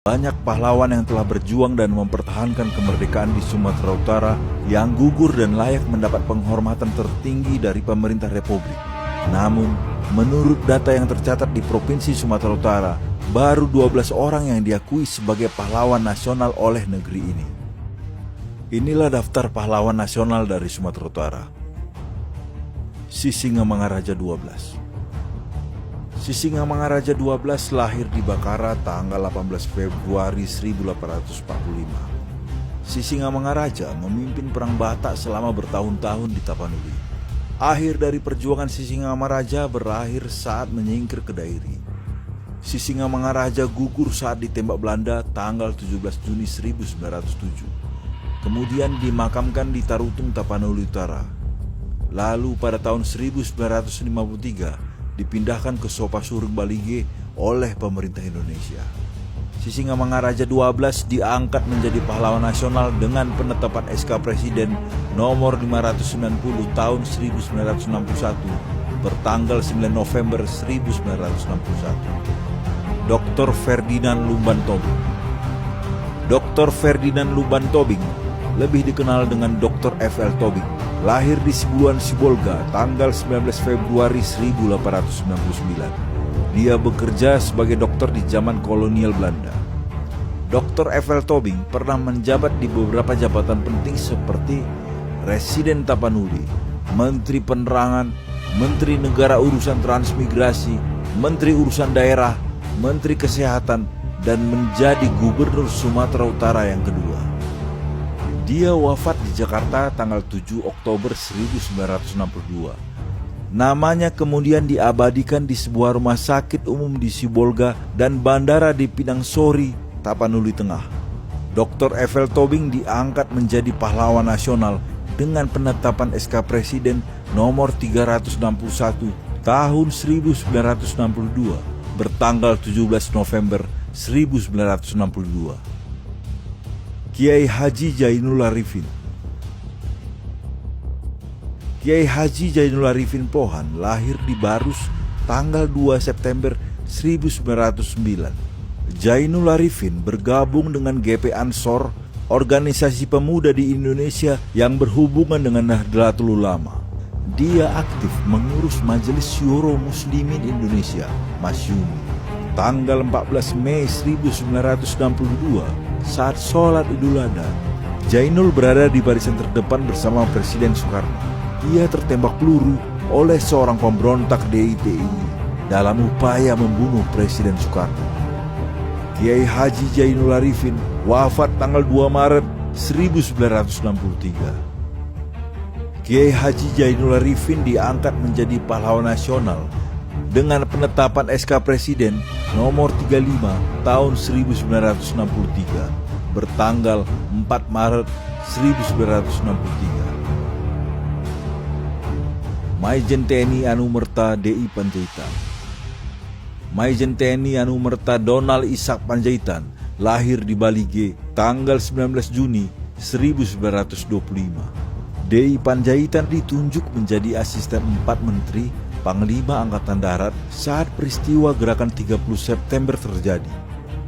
Banyak pahlawan yang telah berjuang dan mempertahankan kemerdekaan di Sumatera Utara yang gugur dan layak mendapat penghormatan tertinggi dari pemerintah Republik. Namun, menurut data yang tercatat di Provinsi Sumatera Utara, baru 12 orang yang diakui sebagai pahlawan nasional oleh negeri ini. Inilah daftar pahlawan nasional dari Sumatera Utara. Sisingamangaraja 12. Sisingamangaraja 12 lahir di Bakara tanggal 18 Februari 1845. Sisingamangaraja memimpin Perang Batak selama bertahun-tahun di Tapanuli. Akhir dari perjuangan Sisingamangaraja berakhir saat menyingkir ke Dairi. Sisingamangaraja gugur saat ditembak Belanda tanggal 17 Juni 1907. Kemudian dimakamkan di Tarutung, Tapanuli Utara. Lalu pada tahun 1953 dipindahkan ke Sopasuring Balige oleh pemerintah Indonesia. Sisingamangaraja 12 diangkat menjadi pahlawan nasional dengan penetapan SK Presiden nomor 590 tahun 1961 bertanggal 9 November 1961. Dr. Ferdinand Lumban Tobing. Dr. Ferdinand Lumban Tobing lebih dikenal dengan Dr. F.L. Tobing, lahir di Sibuan, Sibolga, tanggal 19 Februari 1899. Dia bekerja sebagai dokter di zaman kolonial Belanda. Dr. F.L. Tobing pernah menjabat di beberapa jabatan penting seperti Residen Tapanuli, Menteri Penerangan, Menteri Negara Urusan Transmigrasi, Menteri Urusan Daerah, Menteri Kesehatan, dan menjadi Gubernur Sumatera Utara yang kedua. Dia wafat di Jakarta tanggal 7 Oktober 1962. Namanya kemudian diabadikan di sebuah rumah sakit umum di Sibolga dan bandara di Pinangsori, Tapanuli Tengah. Dr. F.L. Tobing diangkat menjadi pahlawan nasional dengan penetapan SK Presiden nomor 361 tahun 1962 bertanggal 17 November 1962. Kiai Haji Jainul Arifin. Kiai Haji Jainul Arifin Pohan lahir di Barus tanggal 2 September 1909. Jainul Arifin bergabung dengan GP Ansor, organisasi pemuda di Indonesia yang berhubungan dengan Nahdlatul Ulama. Dia aktif mengurus Majelis Syuro Muslimin Indonesia, Masyumi. Tanggal 14 Mei 1962, saat sholat Idul Adha, Jainul berada di barisan terdepan bersama Presiden Soekarno. Ia tertembak peluru oleh seorang pemberontak DITI dalam upaya membunuh Presiden Soekarno. Kiai Haji Jainul Arifin wafat tanggal 2 Maret 1963. Kiai Haji Jainul Arifin diangkat menjadi pahlawan nasional dengan penetapan SK Presiden nomor 35 tahun 1963 bertanggal 4 Maret 1963. Maijen TNI Anumerta DI Panjaitan. Maijen TNI Anumerta Donald Ishak Panjaitan lahir di Balige tanggal 19 Juni 1925. DI Panjaitan ditunjuk menjadi asisten 4 menteri Panglima Angkatan Darat saat peristiwa gerakan 30 September terjadi.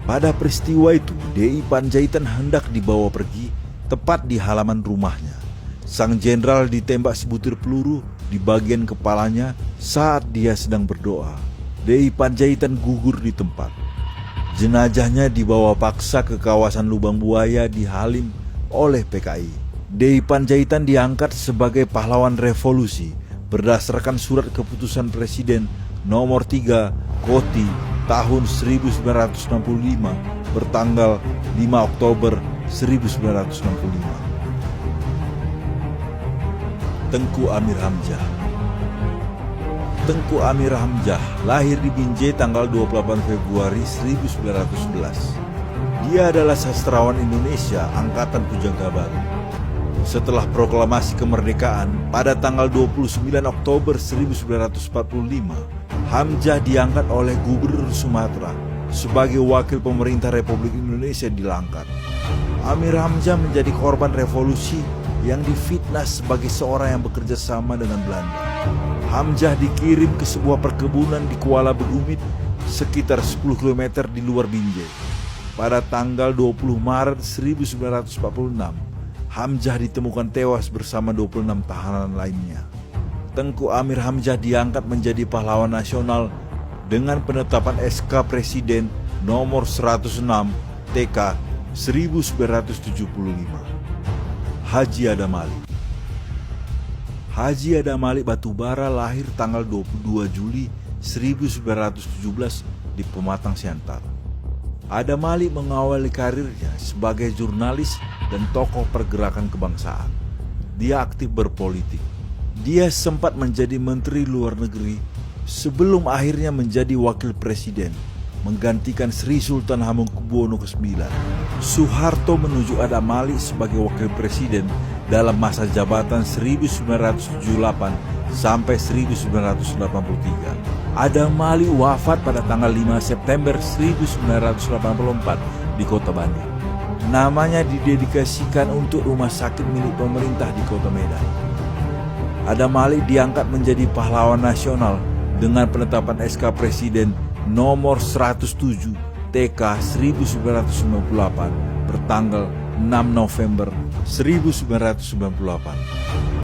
Pada peristiwa itu, DI Panjaitan hendak dibawa pergi tepat di halaman rumahnya. Sang jenderal ditembak sebutir peluru di bagian kepalanya saat dia sedang berdoa. DI Panjaitan gugur di tempat. Jenazahnya dibawa paksa ke kawasan Lubang Buaya di Halim oleh PKI. DI Panjaitan diangkat sebagai pahlawan revolusi berdasarkan surat keputusan Presiden nomor 3 Koti tahun 1965 bertanggal 5 Oktober 1965. Tengku Amir Hamzah. Tengku Amir Hamzah lahir di Binjai tanggal 28 Februari 1911. Dia adalah sastrawan Indonesia angkatan Pujangga Baru. Setelah proklamasi kemerdekaan pada tanggal 29 Oktober 1945, Hamzah diangkat oleh Gubernur Sumatera sebagai wakil pemerintah Republik Indonesia di Langkat. Amir Hamzah menjadi korban revolusi yang difitnah sebagai seorang yang bekerja sama dengan Belanda. Hamzah dikirim ke sebuah perkebunan di Kuala Begumit sekitar 10 km di luar Binjai. pada tanggal 20 Maret 1946, Hamzah ditemukan tewas bersama 26 tahanan lainnya. Tengku Amir Hamzah diangkat menjadi pahlawan nasional dengan penetapan SK Presiden nomor 106 TK 1975. Haji Adam Ali. Haji Adam Ali Batubara lahir tanggal 22 Juli 1917 di Pematang Siantar. Adam Ali mengawali karirnya sebagai jurnalis dan tokoh pergerakan kebangsaan. Dia aktif berpolitik. Dia sempat menjadi Menteri Luar Negeri sebelum akhirnya menjadi Wakil Presiden, menggantikan Sri Sultan Hamengkubuwono ke-9. Soeharto menunjuk Adam Ali sebagai Wakil Presiden dalam masa jabatan 1978 sampai 1983. Adam Ali wafat pada tanggal 5 September 1984 di Kota Bandung. Namanya didedikasikan untuk rumah sakit milik pemerintah di Kota Medan. Adam Ali diangkat menjadi pahlawan nasional dengan penetapan SK Presiden nomor 107 TK 1998 bertanggal 6 November 1998.